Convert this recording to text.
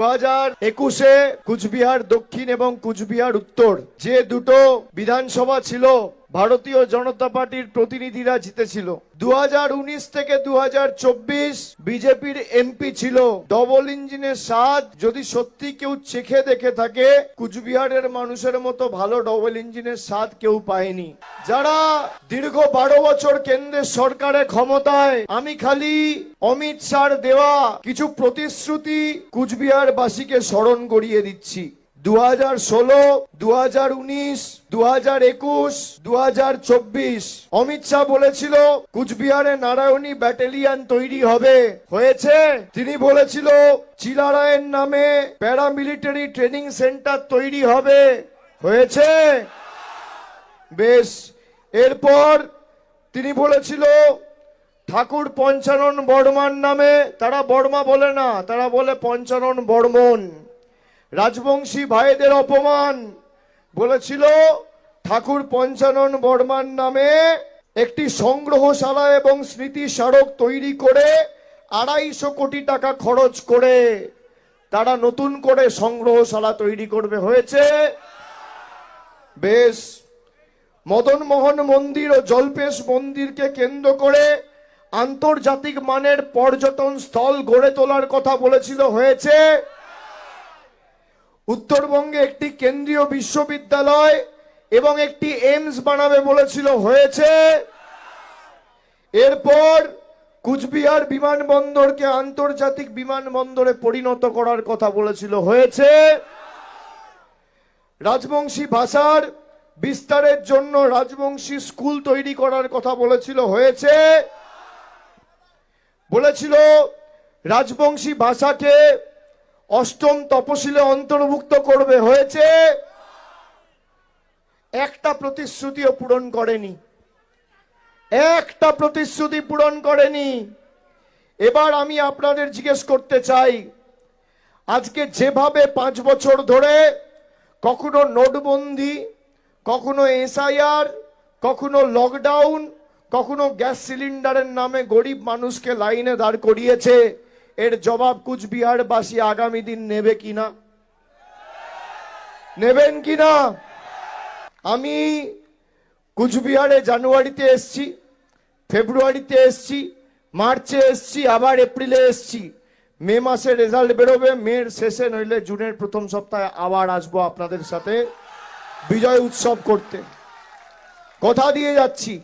2021-এ কুচবিহার দক্ষিণ এবং কুচবিহার উত্তর যে দুটো বিধানসভা ছিল ভারতীয় জনতা পার্টির প্রতিনিধিরা জিতেছিল। 2019 থেকে 2024 বিজেপির এমপি ছিল। ডবল ইঞ্জিনের স্বাদ যদি সত্যি কেউ চেখে দেখে থাকে, কুচবিহারের মানুষের মতো ভালো ডবল ইঞ্জিনের স্বাদ কেউ পায়নি। যারা দীর্ঘ 12 বছর কেন্দ্রের সরকারে ক্ষমতায়, আমি খালি অমিত শাহর দেওয়া কিছু প্রতিশ্রুতি কুচবিহারবাসীকে স্মরণ করিয়ে দিচ্ছি। 2016, 2019, 2021, 2024 অমিত শাহ বলেছিল কুচবিহারে নারায়ণী ব্যাটালিয়ন তৈরি হবে, হয়েছে। তিনি বলেছিল চিলারায়ের নামে প্যারামিলিটারি ট্রেনিং সেন্টার তৈরি হবে, হয়েছে। বেশ, এরপর তিনি বলেছিল ঠাকুর পঞ্চানন বর্মন নামে, তারা বর্মা বলে না, তারা বলে পঞ্চানন বর্মন, রাজবংশী ভাইদের অপমান, বলেছিল ঠাকুর পঞ্চানন বর্মন নামে একটি সংগ্রহশালা এবং স্মৃতি স্মারক তৈরি করে 250 কোটি টাকা খরচ করে তারা নতুন করে সংগ্রহশালা তৈরি করবে, হয়েছে। বেশ, মদন মোহন মন্দির ও জল্পেশ মন্দিরকে কেন্দ্র করে আন্তর্জাতিক মানের পর্যটন স্থল গড়ে তোলার কথা বলেছিল, হয়েছে। উত্তরবঙ্গে একটি কেন্দ্রীয় বিশ্ববিদ্যালয় এবং একটি এইমস বানাবে বলেছিল, হয়েছে। এরপর কুচবিহার বিমানবন্দরকে আন্তর্জাতিক বিমানবন্দরে পরিণত করার কথা বলেছিল, হয়েছে। রাজবংশী ভাষার বিস্তারের জন্য রাজবংশী স্কুল তৈরি করার কথা বলেছিল, হয়েছে। বলেছিল রাজবংশী ভাষাকে অষ্টম তপশিলে অন্তর্ভুক্ত করবে, হয়েছে। একটা প্রতিশ্রুতিও পূরণ করেনি, একটা প্রতিশ্রুতি পূরণ করেনি। এবার আমি আপনাদের জিজ্ঞেস করতে চাই, আজকে যেভাবে 5 বছর ধরে কখনো নোটবন্দি, কখনো এসআইআর, কখনো লকডাউন, কখনো গ্যাস সিলিন্ডারের নামে গরিব মানুষকে লাইনে দাঁড় করিয়েছে, এর জবাব কুচবিহারবাসী আগামী দিন নেবে কিনা, নেবেন কিনা? আমি কুচবিহারে জানুয়ারিতে এসছি, ফেব্রুয়ারিতে এসছি, মার্চে এসছি, আবার এপ্রিলে এসছি। মে মাসে রেজাল্ট বেরোবে, মের শেষে নইলে জুনের প্রথম সপ্তাহে আবার আসবো আপনাদের সাথে বিজয় উৎসব করতে, কথা দিয়ে যাচ্ছি।